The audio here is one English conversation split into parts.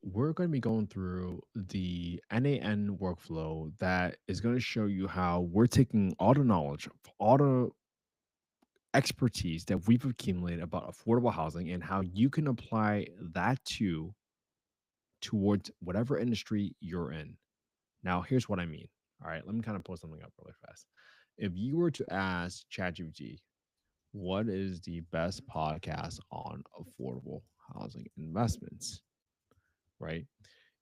We're going to be going through the NAN workflow that is going to show you how we're taking all the knowledge, all the expertise that we've accumulated about affordable housing and how you can apply that towards whatever industry you're in. Now, here's what I mean. All right, let me kind of pull something up really fast. If you were to ask ChatGPT, what is the best podcast on affordable housing investments? Right?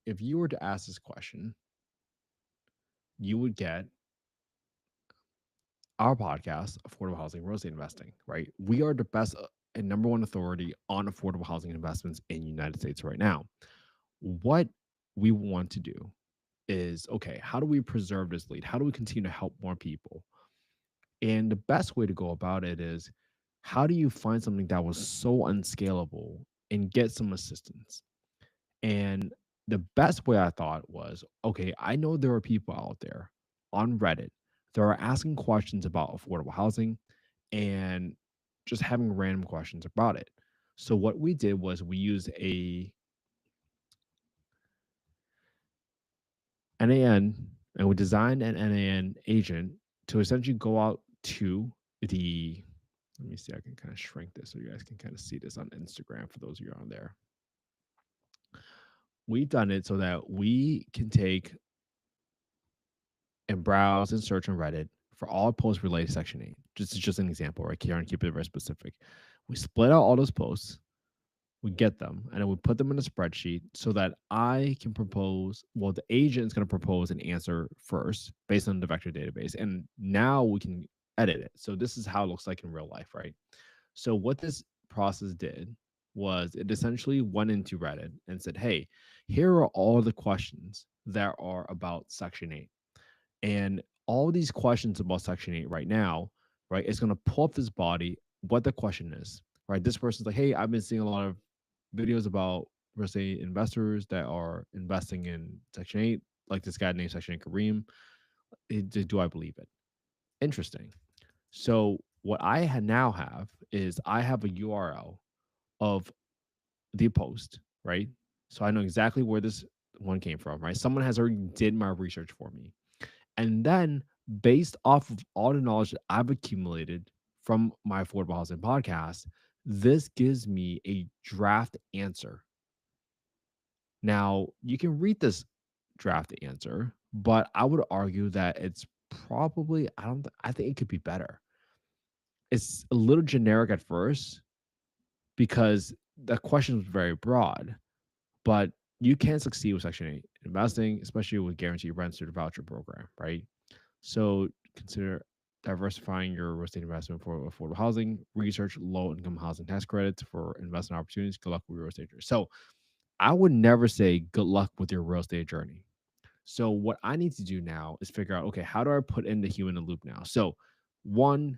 If you were to ask this question, you would get our podcast, Affordable Housing Real Estate Investing, right? We are the best and number one authority on affordable housing investments in the United States right now. What we want to do is okay, how do we preserve this lead? How do we continue to help more people? And the best way to go about it is how do you find something that was so unscalable and get some assistance? And the best way I thought was okay, I know there are people out there on Reddit that are asking questions about affordable housing and just having random questions about it. So what we did was we used a NAN and we designed an NAN agent to essentially go out to the let me see, I can kind of shrink this so you guys can kind of see this on Instagram for those of you on there. We've done it so that we can take and browse and search on Reddit for all posts related to Section 8. Just an example, right? Here and keep it very specific. We split out all those posts, we get them, and then we put them in a spreadsheet so that I can propose, well, the agent is going to propose an answer first based on the vector database. And now we can edit it. So this is how it looks like in real life, right? So what this process did was it essentially went into Reddit and said, hey, here are all the questions that are about Section 8. And all these questions about Section 8 right now, right, it's going to pull up this body, what the question is, right? This person's like, hey, I've been seeing a lot of videos about real estate investors that are investing in Section 8, like this guy named Section 8 Kareem. Do I believe it? Interesting. So, what I now have is I have a URL of the post, right? So I know exactly where this one came from, right? Someone has already did my research for me. And then based off of all the knowledge that I've accumulated from my affordable housing podcast, this gives me a draft answer. Now, you can read this draft answer, but I would argue that it's probably I think it could be better. It's a little generic at first because the question was very broad, but you can succeed with Section 8 investing, especially with guaranteed rents through the voucher program, right? So consider diversifying your real estate investment for affordable housing, research low income housing tax credits for investment opportunities. Good luck with real estate journey. So I would never say good luck with your real estate journey. So what I need to do now is figure out, okay, how do I put in the human in the loop now? So one,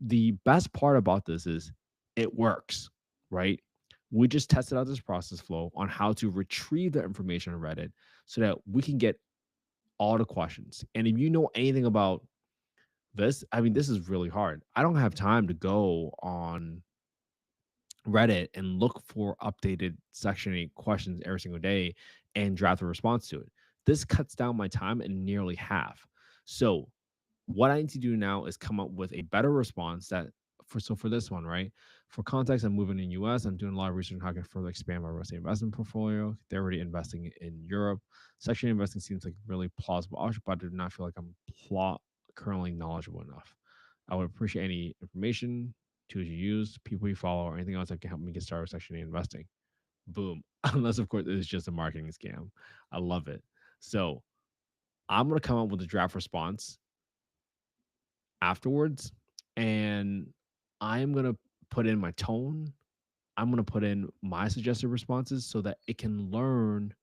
the best part about this is it works, right? We just tested out this process flow on how to retrieve the information on Reddit so that we can get all the questions. And if you know anything about this, I mean, this is really hard. I don't have time to go on Reddit and look for updated Section 8 questions every single day and draft a response to it. This cuts down my time in nearly half. So, what I need to do now is come up with a better response that for this one, right? For context, I'm moving in US. I'm doing a lot of research on how I can further expand my real estate investment portfolio. They're already investing in Europe. Section 8 investing seems like a really plausible option, but I do not feel like I'm currently knowledgeable enough. I would appreciate any information, tools you use, people you follow, or anything else that can help me get started with Section 8 investing. Boom. Unless, of course, it's just a marketing scam. I love it. So I'm going to come up with a draft response afterwards, and I'm going to put in my tone. I'm going to put in my suggested responses so that it can learn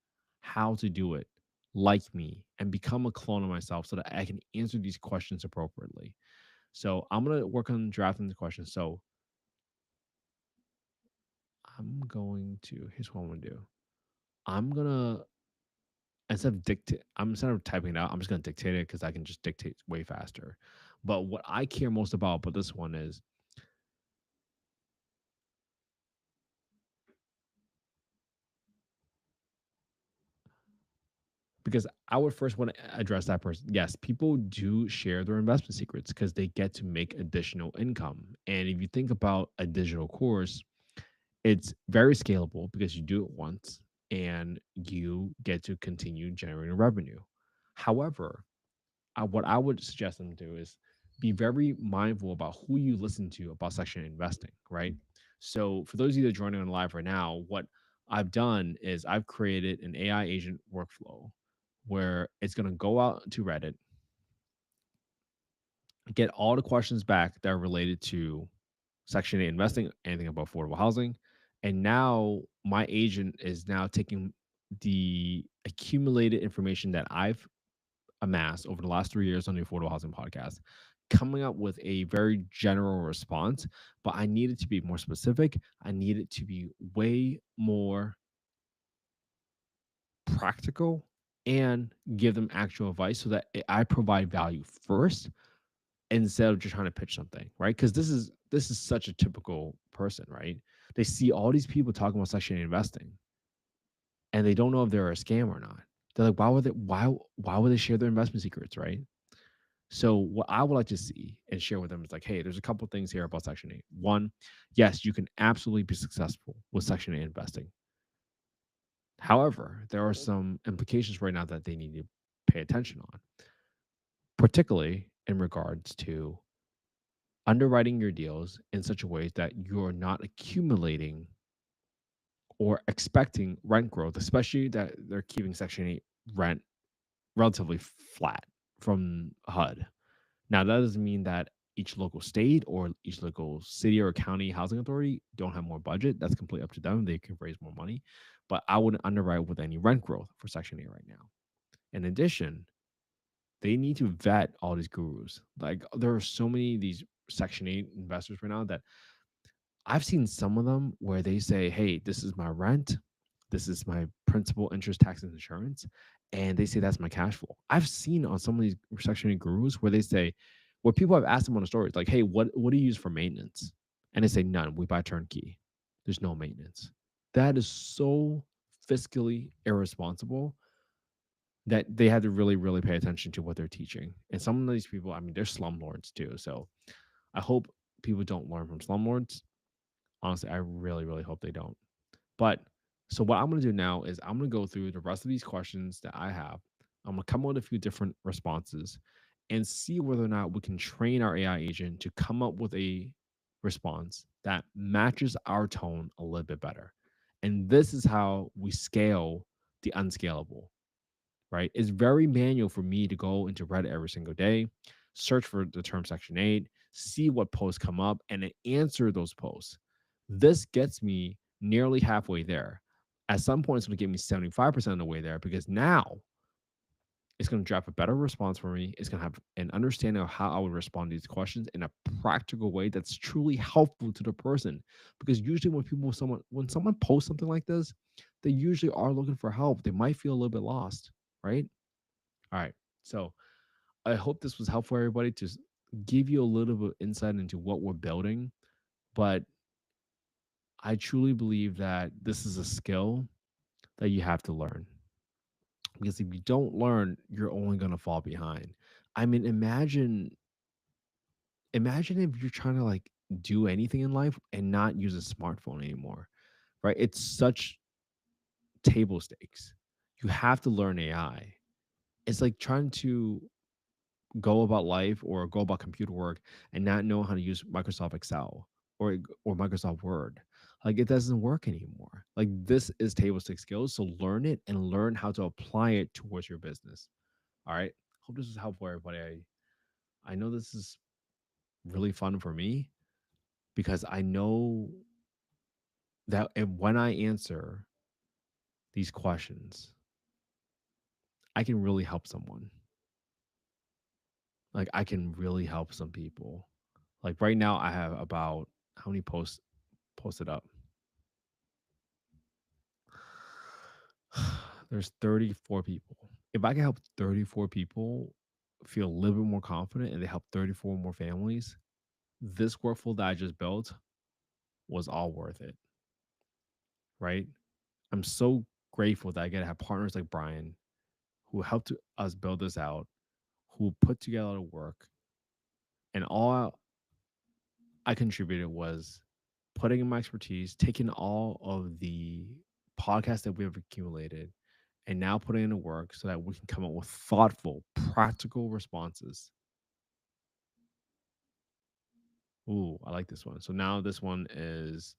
how to do it like me and become a clone of myself so that I can answer these questions appropriately. So I'm going to work on drafting the questions. So here's what I'm going to do. I'm going to, instead of typing it out, I'm just going to dictate it because I can just dictate way faster. But what I care most about, but this one is because I would first want to address that person. Yes, people do share their investment secrets because they get to make additional income. And if you think about a digital course, it's very scalable because you do it once and you get to continue generating revenue. However, what I would suggest them to do is be very mindful about who you listen to about section investing, right? So, for those of you that are joining on live right now, what I've done is I've created an AI agent workflow where it's going to go out to Reddit, get all the questions back that are related to Section 8 investing, anything about affordable housing. And now my agent is now taking the accumulated information that I've amassed over the last 3 years on the Affordable Housing Podcast, coming up with a very general response. But I need it to be more specific. I need it to be way more practical and give them actual advice so that I provide value first instead of just trying to pitch something, right? Because this is such a typical person, right? They see all these people talking about Section 8 investing and they don't know if they're a scam or not. They're like, why would they share their investment secrets, right? So what I would like to see and share with them is like, hey, there's a couple things here about Section 8. One, yes, you can absolutely be successful with Section 8 investing. However, there are some implications right now that they need to pay attention on, particularly in regards to underwriting your deals in such a way that you're not accumulating or expecting rent growth, especially that they're keeping Section 8 rent relatively flat from HUD. Now, that doesn't mean that each local state or each local city or county housing authority don't have more budget. That's completely up to them. They can raise more money. But I wouldn't underwrite with any rent growth for Section 8 right now. In addition, they need to vet all these gurus. Like there are so many of these Section 8 investors right now that I've seen some of them where they say, "Hey, this is my rent. This is my principal, interest, tax, and insurance." And they say that's my cash flow. I've seen on some of these Section 8 gurus where they say, where people have asked them on the stories, like, "Hey, what do you use for maintenance?" And they say, "None. We buy turnkey. There's no maintenance." That is so fiscally irresponsible that they had to really, really pay attention to what they're teaching. And some of these people, I mean, they're slumlords too. So I hope people don't learn from slumlords. Honestly, I really, really hope they don't. But so what I'm going to do now is I'm going to go through the rest of these questions that I have. I'm going to come up with a few different responses and see whether or not we can train our AI agent to come up with a response that matches our tone a little bit better. And this is how we scale the unscalable, right? It's very manual for me to go into Reddit every single day, search for the term Section 8, see what posts come up, and then answer those posts. This gets me nearly halfway there. At some point, it's going to get me 75% of the way there because now it's going to draft a better response for me. It's going to have an understanding of how I would respond to these questions in a practical way that's truly helpful to the person. Because usually when someone posts something like this, they usually are looking for help. They might feel a little bit lost, right? All right. So I hope this was helpful for everybody to give you a little bit of insight into what we're building. But I truly believe that this is a skill that you have to learn. Because if you don't learn, you're only going to fall behind. I mean, imagine if you're trying to like do anything in life and not use a smartphone anymore, right? It's such table stakes. You have to learn AI. It's like trying to go about life or go about computer work and not know how to use Microsoft Excel or Microsoft Word. Like it doesn't work anymore. Like this is table stakes skills. So learn it and learn how to apply it towards your business. All right. Hope this is helpful, everybody. I know this is really fun for me because I know that when I answer these questions, I can really help someone. Like I can really help some people. Like right now, I have about how many posts posted up? There's 34 people. If I can help 34 people feel a little bit more confident and they help 34 more families, this workflow that I just built was all worth it, right? I'm so grateful that I get to have partners like Brian who helped us build this out, who put together the work, and all I contributed was putting in my expertise, taking all of the podcasts that we have accumulated, and now putting in the work so that we can come up with thoughtful, practical responses. Ooh, I like this one. So now this one's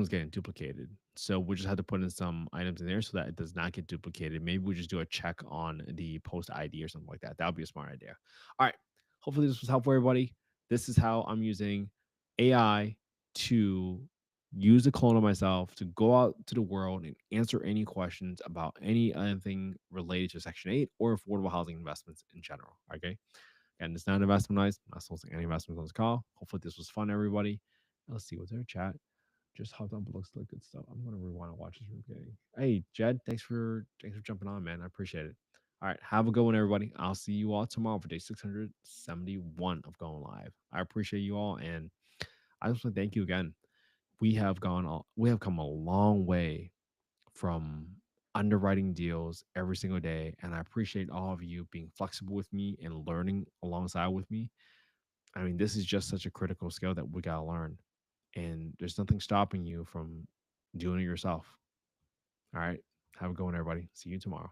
getting duplicated. So we just had to put in some items in there so that it does not get duplicated. Maybe we just do a check on the post ID or something like that. That would be a smart idea. All right. Hopefully this was helpful, everybody. This is how I'm using AI to use a clone of myself to go out to the world and answer any questions about anything related to Section 8 or affordable housing investments in general. Okay. Again, it's not investment advice. I'm not soliciting any investments on this call. Hopefully this was fun, everybody. Let's see, was there a chat? Just hopped on, but looks like good stuff. I'm gonna rewind and watch this from the beginning. Hey, Jed, thanks for jumping on, man. I appreciate it. All right, have a good one, everybody. I'll see you all tomorrow for day 671 of going live. I appreciate you all, and I just want to thank you again. We have come a long way from underwriting deals every single day, and I appreciate all of you being flexible with me and learning alongside with me. I mean, this is just such a critical skill that we gotta learn, and there's nothing stopping you from doing it yourself. All right. Have a good one, everybody. See you tomorrow.